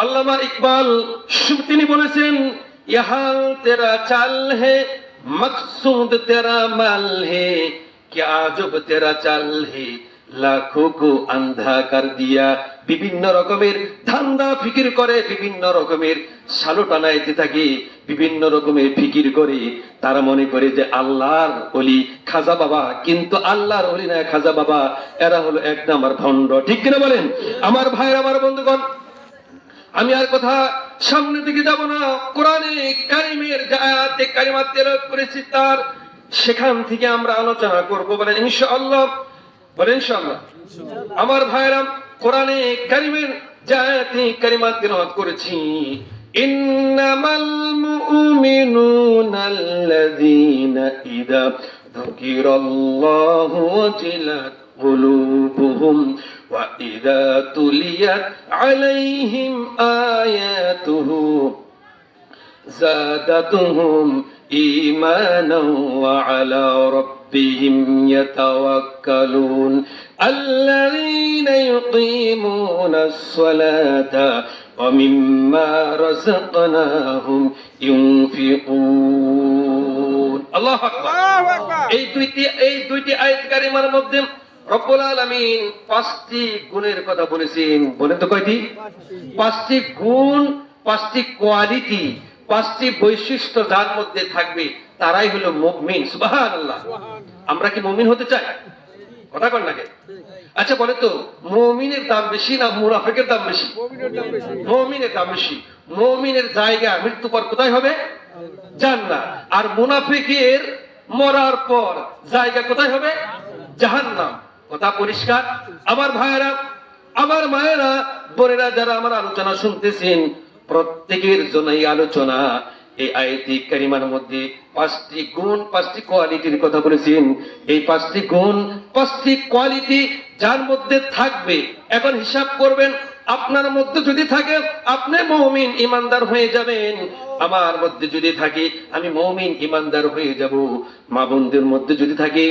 আল্লামা ইকবাল তিনি বলেছেন, ইহাল তেরা চাল হে মকসুদ তেরা মাল হে, क्या আজব তেরা চাল হে লাখো কো আন্ধা কর দিয়া। বিভিন্ন রকমের ধান্দা ফিকির করে, বিভিন্ন রকমের সালো টানাইতে থাকে, বিভিন্ন রকমের ফিকির করে। তারা মনে করে যে আল্লাহর ওলি খাজা বাবা, কিন্তু আল্লাহর ওলি না খাজা বাবা, এরা হলো এক নাম্বার ভণ্ড। ঠিক কিনা বলেন আমার ভাই, আমার বন্ধুগণ? আমি আর কথা সামনে দিকে যাব না। কোরআনে কারিমের যে আয়াতে কারিমা তেলাওয়াত করেছি, তার সেখান থেকে আমরা আলোচনা করব, বলেন ইনশাআল্লাহ। বলেন ইনশাআল্লাহ। আমার ভাইরা, কোরআনে কারিমের যে আয়াতে কারিমা তেলাওয়াত করেছি, ইন্নামাল মুমিনুনা আল্লাযীনা ইযা যুকিরাল্লাহু ওয়াজিলাত قلوبهم وإذا تليت عليهم آياته زادتهم إيمانا وعلى ربهم يتوكلون الذين يقيمون الصلاة ومما رزقناهم ينفقون الله أكبر এই দুইটি আয়াত কারিমার মধ্যে রব্বুল আলামিন 5টি গুণের কথা বলেছেন। বলেন তো কয়টি? 5টি গুণ, 5টি কোয়ালিটি, 5টি বৈশিষ্ট্য যার মধ্যে থাকবে তারাই হলো মুমিন। সুবহানাল্লাহ। আমরা কি মুমিন হতে চাই? কথা কর নাকি? আচ্ছা বলে তো, মুমিনের দাম বেশি না মুনাফিকের দাম বেশি? মুমিনের দাম বেশি। মুমিনের জায়গা মৃত্যু পর কোথায় হবে? জান্নাত। আর মুনাফিকের মরার পর জায়গা কোথায় হবে? জাহান্নাম। কথা পরিষ্কার? আমার ভাইয়েরা, আমার মায়েরা, বোনেরা, যারা আমার আলোচনা শুনতেছেন, প্রত্যেকের জন্য এই আলোচনা। এই আয়াতে কারিমার মধ্যে 5টি গুণ, 5টি কোয়ালিটির কথা বলেছেন। এই 5টি গুণ, 5টি কোয়ালিটি যার মধ্যে থাকবে, এখন হিসাব করবেন, আপনার মধ্যে যদি থাকে আপনি মুমিন ইমানদার হয়ে যাবেন, আমার মধ্যে যদি থাকে আমি মুমিন ইমানদার হয়ে যাব, মা বোনদের মধ্যে যদি থাকে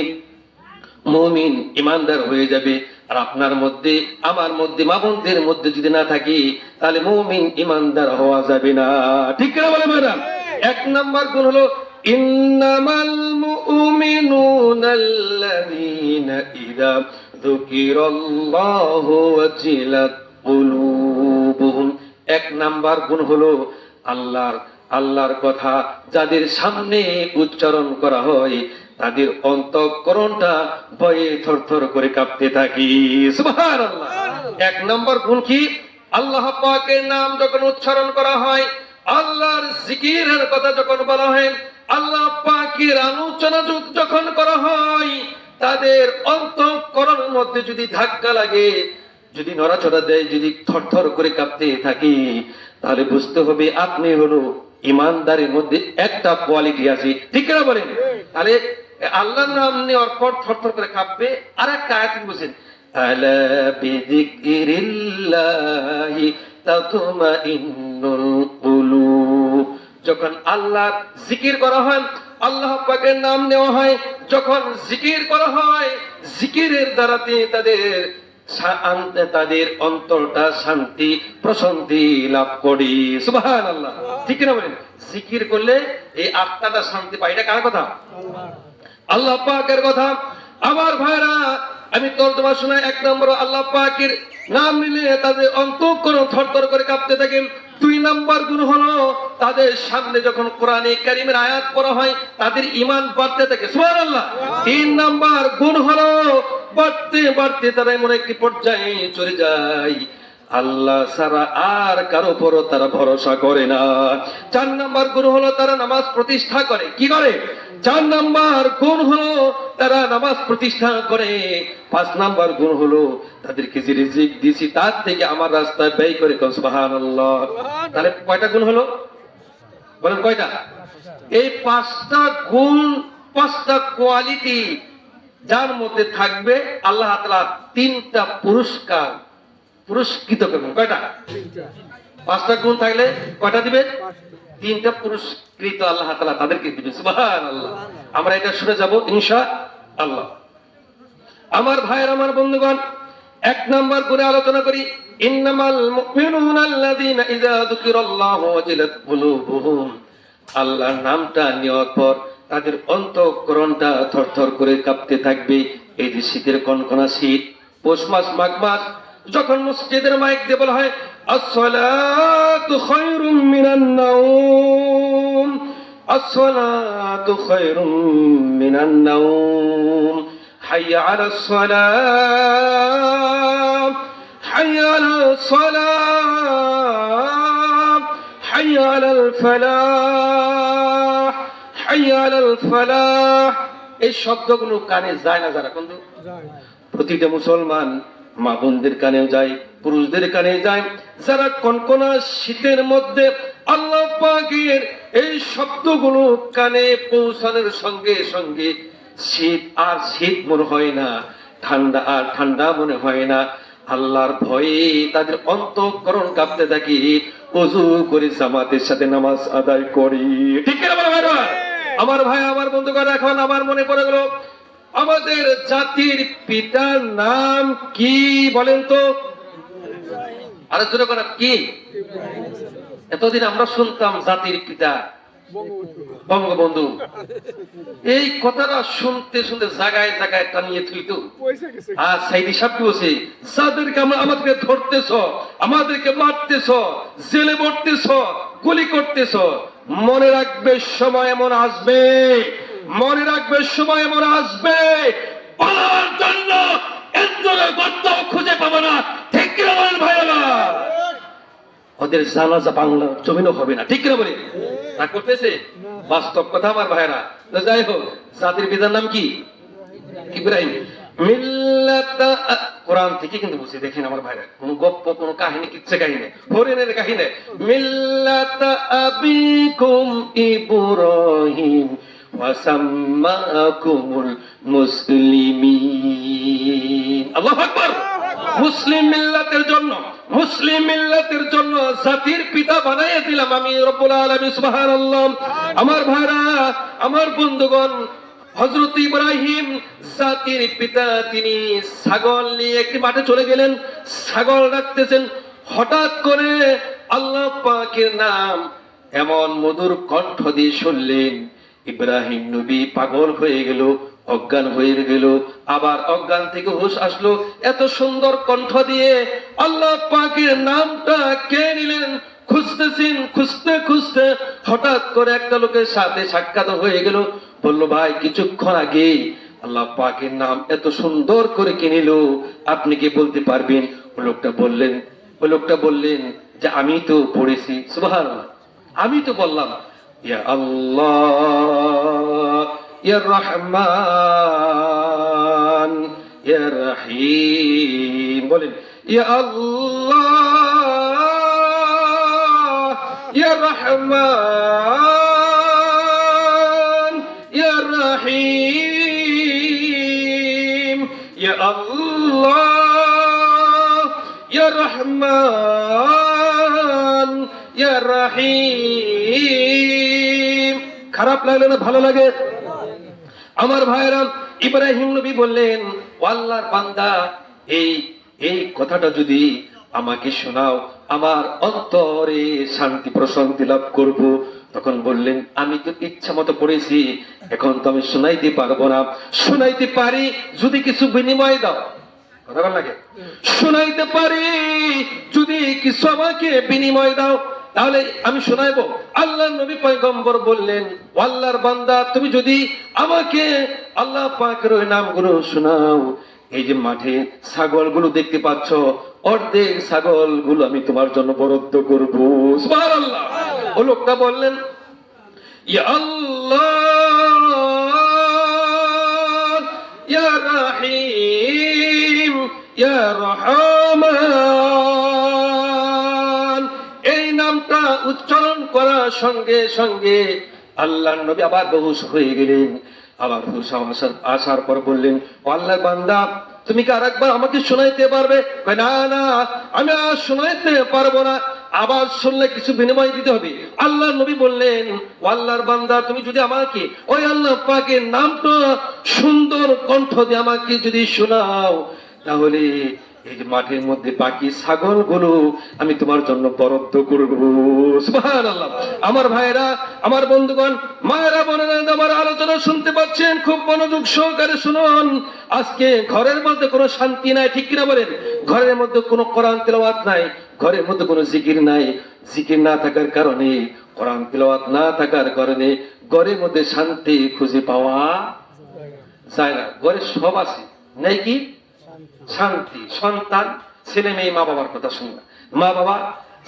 মুমিন ইমানদার হয়ে যাবে। আর আপনার মধ্যে, আমার মধ্যে, মা বোনদের মধ্যে যদি না থাকে, তাহলে মুমিন ইমানদার হওয়া যাবে না। ঠিক না বলে ম্যাডাম? 1 নাম্বার গুণ হলো ইন্নামাল মুমিনুনা আল্লাযীনা ইযা যুকিরাল্লাহু ওয়াজিলাত কুলুবুহুম। 1 নাম্বার গুণ হলো আল্লাহর কথা যাদের সামনে উচ্চারণ করা হয়, তাদের অন্তঃকরণটা ভয়ে থরথর করে কাঁপতে থাকে। সুবহানাল্লাহ। 1 নম্বর গুণ কি? আল্লাহ পাকের নাম যখন উচ্চারণ করা হয়, আল্লাহর জিকিরের কথা যখন বলা হয়, আল্লাহ পাকের আলোচনা যখন করা হয়, তাদের অন্তঃকরণের মধ্যে যদি ধাক্কা লাগে, যদি নড়াচড়া দেয়, যদি থরথর করে কাঁপতে থাকে, তাহলে বুঝতে হবে আপনি হলো ইমানদারের মধ্যে একটা কোয়ালিটি আছে। ঠিক না বলেন? তাহলে আল্লাহর নাম নেওয়ার পর থরথর করে কাঁপবে। আর একটা আয়াত বলেছেন, আলা বিযিকরিল্লাহি তাতমাইন্নুল কুলুব। যখন আল্লাহর জিকির করা হয়, আল্লাহ পাকের নাম নেওয়া হয়, যখন জিকির করা হয়, জিকিরের দ্বারাতে তাদের অন্তরটা শান্তি প্রশান্তি লাভ করি। সুবহানাল্লাহ। ঠিক না বলেন? জিকির করলে এই আত্মাটা শান্তি পায়। এটা কার কথা? আল্লাহ পাকের কথা। আমার ভাইরা, আমি তর্জমা শোনাই। 1 নম্বর, আল্লাহ পাকের নাম নিলে তাদের অন্তঃকরণ থরথর করে কাঁপতে থাকে। 2 নম্বর গুণ হলো তাদের সামনে যখন কোরআনে কারিমের আয়াত পড়া হয়, তাদের ঈমান বাড়তে থাকে। সুবহানাল্লাহ। 3 নম্বর গুণ হলো বাড়তে বাড়তে তারা এমন একটি পর্যায়ে চলে যায়, আল্লাহ ছাড়া আর কারো উপর তারা ভরসা করে না। 4 নম্বর গুণ হলো তারা নামাজ প্রতিষ্ঠা করে। কি করে? 4 নম্বর গুণ হলো তারা নামাজ প্রতিষ্ঠা করে। 5 নম্বর গুণ হলো তাদেরকে যে রিজিক দিয়েছি তার থেকে আমার রাস্তায় ব্যয় করে। সুবহানাল্লাহ। তাহলে কয়টা গুণ হলো? বলেন কয়টা? এই 5টা গুণ, 5টা কোয়ালিটি যার মধ্যে থাকবে, আল্লাহ তাআলা 3টা পুরস্কৃত করবেন। কয়টা? 5টা গুণ থাকলে কয়টা দিবে? 3টা পুরস্কৃত আল্লাহ তাআলা তাদেরকে দিবে। সুবহানাল্লাহ। আমরা এটা শুনে যাব ইনশাআল্লাহ। আমার ভাইয়ের, আমার বন্ধুগণ, 1 নম্বর গুণে আলোচনা করি। ইন্নামাল মুমিনুনা আল্লাযীনা ইযা যুকিরাল্লাহু ওয়াজিলাত কুলুবুহুম, আল্লাহর নামটা নেওয়ার পর তাদের অন্তঃকরণটা থরথর করে কাঁপতে থাকবে। এই যে শীতের কনকনা শীত, পৌষ মাস মাঘ মাস, যখন মসজিদের মাইক দিয়ে বলা হয় আসসালাতু খায়রুম মিনান নাওম, আসসালাতু খায়রুম মিনান নাওম, হাইয়া আলাস সালাম, হাইয়া আলাস সালাম, হাইয়া আলাল ফালাহ, হাইয়া আলাল ফালাহ। এই শব্দগুলো কানে যায় না যারা, কিন্তু প্রতিটা মুসলমান মা বোনদের কানেও যায়, পুরুষদের কানে যায়, যারা কনকনা শীতের মধ্যে আল্লাহ পাকের এই শব্দগুলো কানে পৌঁছানোর সঙ্গে সঙ্গে শীত আর শীত মনে হয় না, ঠান্ডা আর ঠান্ডা মনে হয় না। আল্লাহর ভয়ে তাদের অন্তঃকরণ কাঁপতে থাকি, ওযু করে জামাতের সাথে নামাজ আদায় করি। ঠিক কিনা বলো ভাইরা? আমার ভাই, আমার বন্ধুগণ, এখন আমার মনে পড়ে গেল আমাদের জাতির পিতার নাম কি বলেন তো? আরো জোরে করেন, কি? এতদিন আমরা শুনতাম জাতির পিতা বঙ্গবন্ধু, এই কথাটা শুনতে শুনতে জায়গায় জায়গায় টানিয়ে থুইত। আর সাইদি সাহেব কি বলছে, যাদেরকে আমাদেরকে ধরতেছ, আমাদেরকে মারতেছ, জেলে ভরতেছ, গুলি করতেছ, মনে রাখবে সময় এমন আসবে, মনে রাখবে সময় এমন আসবে, পালার জন্য এন্দরে গর্ত খুঁজে পাবো না। ঠিক কিনা বলেন ভাইরা? ওদের জানাজা বাংলা জমিনও হবে না। ঠিক কিনা বলি? তা করতেছে বাস্তব কথা আমার ভাইরা। তো যাই হোক, জাতির পিতার নাম কি? ইব্রাহিম। মিল্লাতা, কোরআন থেকে কিন্তু বুঝি, দেখেন আমার ভাইরা, কোন গপ্প, কোন কাহিনী, কিচ্ছা কাহিনী, হরিণের কাহিনী। মিল্লাতা আবিকুম ইব্রাহিম ওয়া সাম্মাকুমুল মুসলিমিন। আল্লাহু আকবার। মুসলিম মিল্লাতের জন্য, মুসলিম মিল্লাতের জন্য জাতির পিতা বানাইয়া দিলাম আমি রব্বুল আলামিন, সুবহানাল্লাহ। আমার ভাইরা, আমার বন্ধুগণ, হযরত ইব্রাহিম জাতির পিতা, তিনি ছাগল নিয়ে একটি মাঠে চলে গেলেন, ছাগল রাখতেছেন। হঠাৎ করে আল্লাহ পাকের নাম এমন মধুর কণ্ঠ দিয়ে শুনলেন, ইব্রাহিম নবী পাগল হয়ে গেল, অজ্ঞান হয়ে গেল, আবার অজ্ঞান থেকে হুঁশ আসলো। এত সুন্দর কণ্ঠ দিয়ে আল্লাহ পাকের নামটা কে নিলেন, খুঁজতেছেন, খুঁজতে খুঁজতে হঠাৎ করে একটা লোকের সাথে সাক্ষাৎ হয়ে গেল। বললো, ভাই, কিছুক্ষণ আগে আল্লাহ পাকের নাম এত সুন্দর করে কে নিল, আপনি কি বলতে পারবেন? ওই লোকটা বললেন যে আমি তো পড়েছি, সুবহানাল্লাহ, আমি তো বললাম ইয়া আল্লাহ, ইয়া রহমান, ইয়া রহিম। বলেন, ইয়া আল্লাহ, ইয়া রহমান, ইয়া রহিম, ইয়া আল্লাহ, ইয়া রহমান, ইয়া রহিম। খারাপ লাগলে না ভালো লাগে? আমার ভাইরা, ইব্রাহিম নবী বললেন, ও আল্লাহর বান্দা, এই কথাটা যদি আমাকে শোনাও, আমার অন্তরে শান্তি প্রশান্তি লাভ করব। তখন বললেন, আমি তো ইচ্ছা মতো পড়েছি, এখন তো আমি শোনাইতে পারবো না। শোনাইতে পারি যদি কিছু বিনিময় দাও। কথা বল লাগে? শোনাইতে পারি যদি কিছু আমাকে বিনিময় দাও, তাহলে আমি শোনাইবো। আল্লাহ নবী পয়গম্বর বললেন, ও আল্লাহর বান্দা, তুমি যদি আমাকে আল্লাহ পাকের ওই নামগুলো শোনাও, এই যে মাঠে ছাগলগুলো দেখতে পাচ্ছ, অর্ধেক ছাগলগুলো আমি তোমার জন্য বরাদ্দ করব। সুবহানাল্লাহ। ও লোকটা বললেন, ইয়া আল্লাহ, ইয়া রহিম, ইয়া রহমান। এই নামটা উচ্চারণ করার সঙ্গে সঙ্গে আল্লাহর নবী আবার বেহুশ হয়ে গেলেন। আবার হুশ আসার পর বললেন, ও আল্লাহর বান্দা, তুমি কি আরেকবার আমাকে শোনাইতে পারবে? না না, আমি আর শোনাইতে পারবো না, আবার শুনলে কিছু বিনিময় দিতে হবে। আল্লাহ নবী বললেন, ও আল্লাহর বান্দা, তুমি যদি আমাকে ওই আল্লাহ পাকের নামটা সুন্দর কণ্ঠ দিয়ে আমাকে যদি শোনাও, তাহলে এই যে মাঠের মধ্যে বাকি ছাগলগুলো আমি তোমার জন্য বরাদ্দ করব। সুবহানাল্লাহ। আমার ভাইরা, আমার বন্ধুগণ, মায়েরা, বোনেরা, আমার আলোচনা শুনতে পাচ্ছেন, খুব মনোযোগ সহকারে শুনুন। আজকে ঘরের মধ্যে কোনো শান্তি নাই, ঠিক কিনা বলেন? ঘরের মধ্যে কোনো কোরআন তেলাওয়াত নাই, ঘরের মধ্যে কোনো জিকির নাই। জিকির না থাকার কারণে, কোরআন তেলাওয়াত না থাকার কারণে ঘরের মধ্যে শান্তি খুঁজে পাওয়া যায় না। ঘরে সব আছে, নাই কি? শান্তি। সন্তান, ছেলে মেয়ে মা বাবার কথা শুনে না, মা বাবা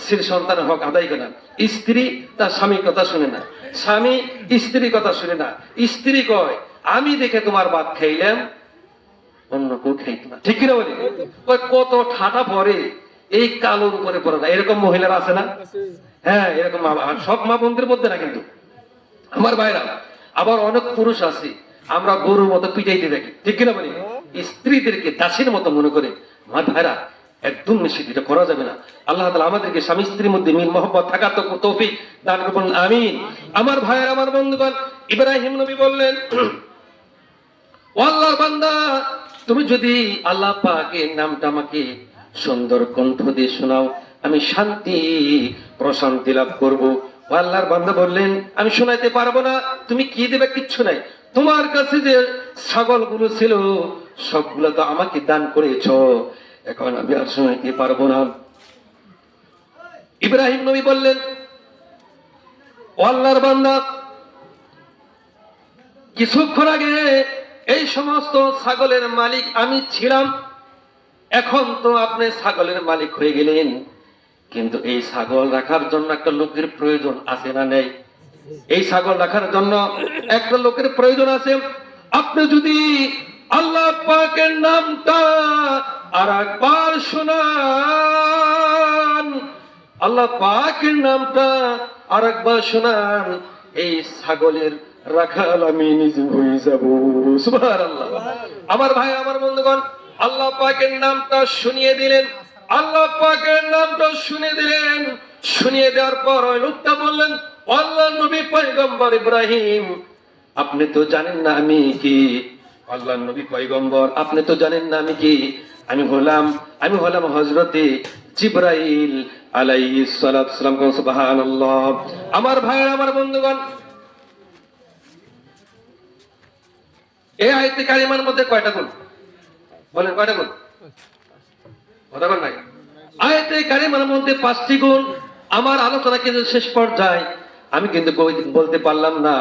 ছেলে সন্তানের হক আদায় করে না, স্ত্রী তার স্বামীর কথা শুনে না, স্বামী স্ত্রীর কথা শুনে না। স্ত্রী কয় আমি দেখে তোমার ভাত খাইলাম, অন্য কেউ খাইত না, ঠিক কিনা বলি? কত ঠাটা পরে এই কালোর উপরে পড়ে না, এরকম মহিলারা আছে না? হ্যাঁ, এরকম সব মা বোনদের মধ্যে না কিন্তু, আমার ভাইরা। আবার অনেক পুরুষ আছে আমরা গরুর মতো পিটাইতে দেখি, ঠিক কিনা বলি? স্ত্রীদেরকে দাসের মতো মনে করে। আমার ভাইরা, একদম নিষিদ্ধ, এটা করা যাবে না। আল্লাহ তাআলা আমাদেরকে স্বামী স্ত্রীর মধ্যে মিল মহব্বত থাকার তো তৌফিক দান করুন, আমিন। আমার ভাইয়ের, আমার বন্ধুগণ, ইব্রাহিম নবী বললেন, ও আল্লাহর বান্দা, তুমি যদি আল্লাহ পাকের নামটা আমাকে সুন্দর কণ্ঠ দিয়ে শোনাও, আমি শান্তি প্রশান্তি লাভ করব। ও আল্লাহর বান্দা বললেন, আমি শোনাইতে পারবো না। তুমি কি দেবে? কিচ্ছু নাই। তোমার কাছে যে ছাগলগুলো ছিল সবগুলো তো আমাকে দান করেছ, এখন আমি আর শোনাইতে পারবো না। ইব্রাহিম নবী বললেন, ও আল্লাহর বান্দা, কিছুক্ষণ আগে এই সমস্ত ছাগলের মালিক আমি ছিলাম, এখন তো আপনি ছাগলের মালিক হয়ে গেলেন, কিন্তু এই ছাগল রাখার জন্য একটা লোকের প্রয়োজন আছে না নেই? এই ছাগল রাখার জন্য একটা লোকের প্রয়োজন আছে। আপনি যদি আল্লাহ পাকের নামটা আর একবার শোনান, আল্লাহ পাকের নামটা আর একবার শোনান, এই ছাগলের রাখাল আমি নিজে হয়ে যাব। সুবহানাল্লাহ। আমার ভাই, আমার বন্ধুগণ, আল্লাহ পাকের নামটা শুনিয়ে দিলেন। আল্লাহ পাকের নামটা শুনিয়ে দিলেন। শুনিয়ে দেওয়ার পর ওই লোকটা বললেন, আল্লাহ নবী পয়গম্বর ইব্রাহিম, আপনি তো জানেন না আমি কি? আল্লাহ নবী পয়গম্বর, আপনি তো জানেন না আমি কি? আমি হলাম হযরতে জিবরাইল আলাইহিস সালাতু ওয়াস সালাম। সুবহানাল্লাহ। আমার ভাইরা, আমার বন্ধুগণ, এই আয়াতে কারিমার মধ্যে কয়টা গুণ বলেন? কয়টা গুণ? কথা বল নাই। আয়াতে কারিমার মধ্যে 5টি গুণ। আমার আলোচনা কিন্তু শেষ পর্যায়ে, আমি কিন্তু বলতে পারলাম না।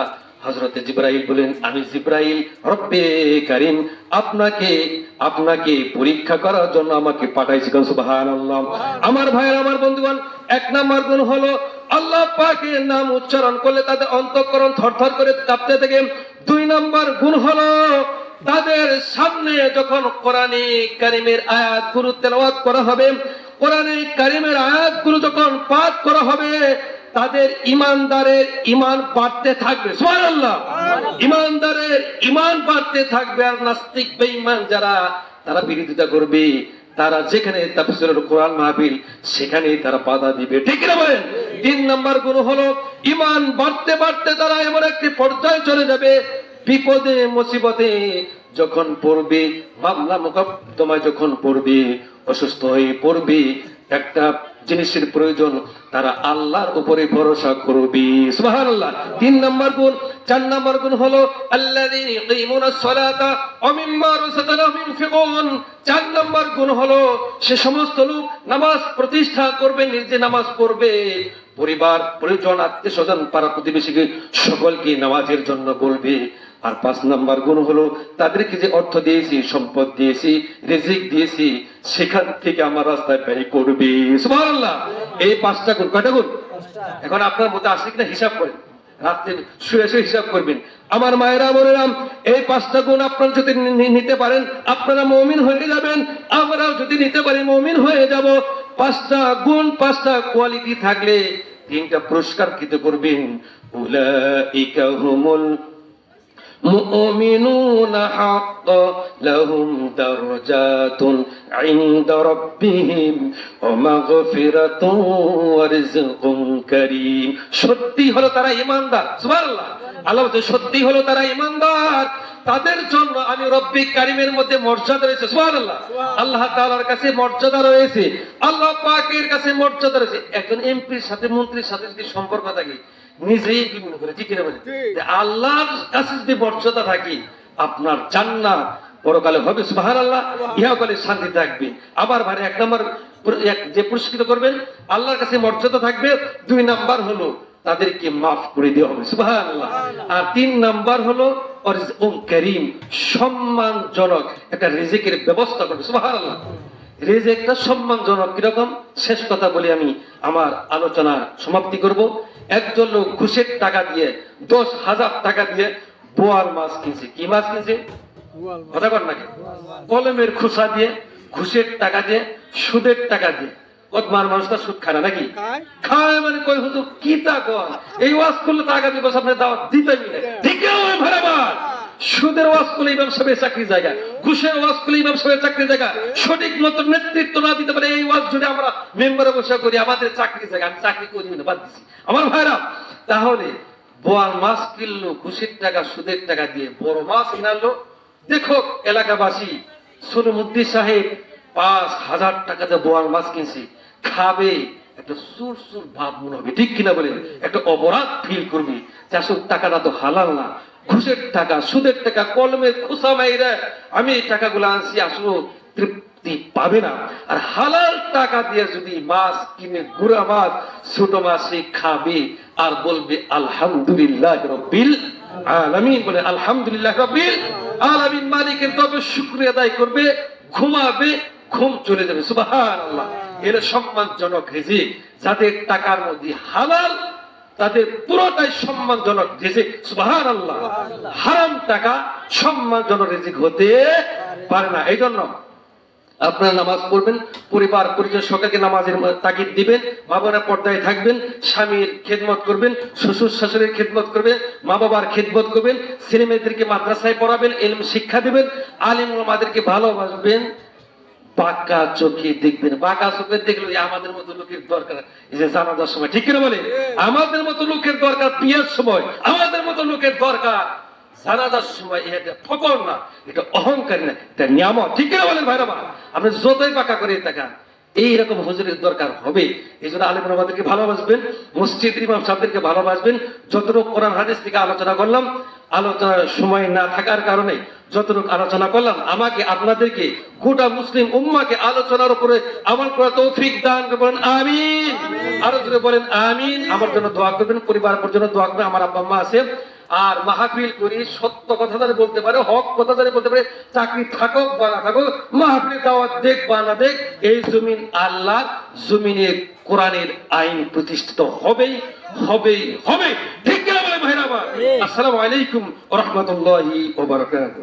হযরতে জিবরাইল বলেন, আমি জিবরাইল, রব্বে কারীম আপনাকে পরীক্ষা করার জন্য আমাকে পাঠাইছি। সুবহানাল্লাহ। আমার ভাইয়ের, আমার বন্ধুগণ, 1 নাম্বার গুণ হলো আল্লাহ পাকের নাম উচ্চারণ করলে তাদের অন্তঃকরণ থরথর করে কাঁপতে থাকে। 2 নাম্বার গুণ হলো তাদের সামনে যখন কোরআনে কারিমের আয়াতগুলো তেলাওয়াত করা হবে, কোরআনে কারিমের আয়াতগুলো যখন পাঠ করা হবে, তাদের ইমানদারের ইমান বাড়তে থাকবে। সুবহানাল্লাহ। ইমানদারের ইমান বাড়তে থাকবে। আর নাস্তিক বেঈমান যারা, তারা বিরোধিতা করবে, তারা যেখানে তাফসীরুল কোরআন মাহফিল সেখানেই তারা বাধা দিবে, ঠিক না বলেন? 3 নাম্বার গুণ হলো ইমান বাড়তে বাড়তে তারা এমন একটি পর্যায়ে চলে যাবে, বিপদে মুসিবতে যখন পড়বে, মামলা মোকদ্দমায় যখন পড়বে, অসুস্থ হয়ে পড়বে, একটা জিনিসের প্রয়োজন, তারা আল্লাহর উপরে ভরসা করবে। সুবহানাল্লাহ। 3 নাম্বার গুণ। 4 নাম্বার গুণ হলো আল্লাযীনা ইয়াকিমুনাস সালাতা ওয়া মিম্মা রাযাকনাহুম ইউনফিকুন। 4 নাম্বার গুণ হলো সে সমস্ত লোক নামাজ প্রতিষ্ঠা করবে, নিজে নামাজ পড়বে, পরিবার পরিজন আত্মীয় স্বজন পাড়া প্রতিবেশীকে সকলকে নামাজের জন্য বলবে। আর 5 নাম্বার গুণ হলো তাদেরকে যে অর্থ দিয়েছি, সম্পদ দিয়েছি, রিজিক দিয়েছি, সেখান থেকে আমার রাস্তায় ব্যয় করবে। সুবহানাল্লাহ। এই 5টা গুণ। কয়টা গুণ? এখন আপনার মধ্যে আসলে কিনা হিসাব করেন, রাত্রে শুয়ে শুয়ে হিসাব করবেন। আমার মায়েরা, বোনেরা, এই 5টা গুণ আপনারা যদি নিতে পারেন, আপনারা মুমিন হয়ে যাবেন। আমরাও যদি নিতে পারি, মুমিন হয়ে যাব। 5টা গুণ, 5টা কোয়ালিটি থাকলে 3টা পুরস্কার কৃত করবেন। উলাইকা হুমুল মুমিনুনা হাক্কান লাহুম দারাজাতুন ইনদা রাব্বিহিম ওয়া মাগফিরাতুন ওয়া রিজকুন কারীম। সত্যি হলো তারা ঈমানদার। সুবহানাল্লাহ। আল্লাহ বলতে সত্যি হলো তারা ঈমানদার, তাদের জন্য আমি রব্বিক কারীমের মধ্যে মর্যাদা রয়েছে। সুবহানাল্লাহ। আল্লাহ তাআলার কাছে মর্যাদা রয়েছে, আল্লাহ পাকের কাছে মর্যাদা রয়েছে। একজন এমপির সাথে মন্ত্রীর সাথে যদি সম্পর্ক থাকে নিজেই বিভিন্ন করে ঠিক বলে আল্লাহর কাছে যদি মর্যাদা থাকে আপনার জান্নাত পরকালে হবে। সুবহানাল্লাহ। ইহকালে শান্তি থাকবে। আবার ভাই এক নম্বর যে পুরস্কৃত করবেন আল্লাহর কাছে মর্যাদা থাকবে। 2 নাম্বার হলো তাদেরকে মাফ করে দেওয়া হবে। সুবহানাল্লাহ। আর 3 নাম্বার হলো রিজকুন কারীম, সম্মানজনক একটা রিজিকের ব্যবস্থা করবে। সুবহানাল্লাহ। রিজিকটা সম্মানজনক কিরকম শেষ কথা বলি আমি আমার আলোচনা সমাপ্তি করব। একজন লোক ঘুষের টাকা দিয়ে 10,000 টাকা দিয়ে বোয়াল মাছ কিনছে। কি মাছ কিনছে? কথা বল নাকি? কলমের খোসা দিয়ে, ঘুষের টাকা দিয়ে, সুদের টাকা দিয়ে। কতবার মানুষটা সুদ খায় না নাকি? খায় মানে কই হুজুর কি তা কর এই ওয়াজ করলে তো আগামী বছর আপনি দাওয়াত দিতেই না। ঠিক আছে ভাই আমার সুদের ওয়াজ করলে ইমাম সাহেবের চাকরির জায়গা, ঘুষের ওয়াজ করলে ইমাম সাহেবের চাকরির জায়গা, সঠিক মতো নেতৃত্ব না দিতে পারে এই ওয়াজ যদি আমরা মেম্বারে বসে করি আমাদের চাকরির জায়গা, আমি চাকরি করি না, বাদ দিছি। আমার ভাইরা তাহলে বোয়াল মাছ কিনলো ঘুষের টাকা সুদের টাকা দিয়ে, বড় মাছ কিনালো। দেখো এলাকাবাসী সোনমুদ্দি সাহেব 5,000 টাকাতে বোয়াল মাছ কিনছে, খাবে একটা সুর সুর ভাব মনে হবে, ঠিক কিনা বলে একটা অপরাধ ফিল করবি যে আসলে টাকাটা তো হালাল না, ঘুষের টাকা সুদের টাকা কলমের খোসা মাইরা আমি এই টাকাগুলো আনছি, আসলে তৃপ্তি পাবে না। আর হালাল টাকা দিয়ে যদি মাছ কিনে গুড়া মাছ ছোট মাছে খাবে আর বলবে আলহামদুলিল্লাহ রাব্বিল আলামিন, বলে আলহামদুলিল্লাহ রাব্বিল আলামিন, মালিকের তবে শুকরিয়া আদায় করবে, ঘুমাবে, ঘুম চলে যাবে। সুবহানাল্লাহ। এর সম্মানজনক রিজিক, যাদের টাকার মধ্যে হালাল তাদের পুরোটাই সম্মানজনক রিজিক। সুবহানাল্লাহ। হারাম টাকা সম্মানজনক রিজিক হতে পারে না। এই জন্য আপনারা নামাজ পড়বেন, পরিবার পরিজন সকলকে নামাজের তাগিদ দিবেন, মা বোনের পর্দায় থাকবেন, স্বামীর খেদমত করবেন, শ্বশুর শাশুড়ির খেদমত করবেন, মা বাবার খেদমত করবেন, ছেলে মেয়েদেরকে মাদ্রাসায় পড়াবেন, ইলম শিক্ষা দিবেন, আলিম ওলামাদেরকে ভালোবাসবেন, বাঁকা চোখে দেখবেন। বাঁকা চোখে দেখলে আমাদের মতো লোকের দরকার এই যে জানাজার সময়, ঠিক কিনা বলে আমাদের মতো লোকের দরকার বিয়ের সময়, আমাদের মতো লোকের দরকার জানাজার সময়। এটা ফকর না, এটা অহংকার না, এটা নিয়ামত, ঠিক কিনা বলেন ভাইরা? আপনি যতই বাঁকা করে তাকান এইরকম হুজুরের দরকার হবে। এই জন্য আলিম ওলামাদেরকে ভালোবাসবেন, মসজিদ ইমাম সাহেবদেরকে ভালোবাসবেন। যতটুকু কোরআন হাদিস থেকে আলোচনা করলাম, আলোচনার সময় না থাকার কারণে যতটুকু আলোচনা করলাম, আমাকে আপনাদেরকে গোটা মুসলিম উম্মাকে আলোচনার উপরে আমল করার তৌফিক দান করবেন। আমিন। আরো জোরে বলেন আমিন। আমার জন্য দোয়া করবেন, পরিবারের জন্য দোয়া করবেন। আমার আব্বা আম্মা আছে, আর মাহফিল করি, সত্য কথা যারা বলতে পারে, হক কথা যারা বলতে পারে, চাকরি থাকুক বা না থাকুক, মাহফিলের দাওয়াত দেখ বা না দেখ, এই জমিন আল্লাহর, জমিনে কোরআনের আইন প্রতিষ্ঠিত হবেই হবেই হবে। ঠিক কিনা বলে ভাইরা আমার? আসসালামু আলাইকুম ওয়া রাহমাতুল্লাহি ওয়া বারাকাতুহু।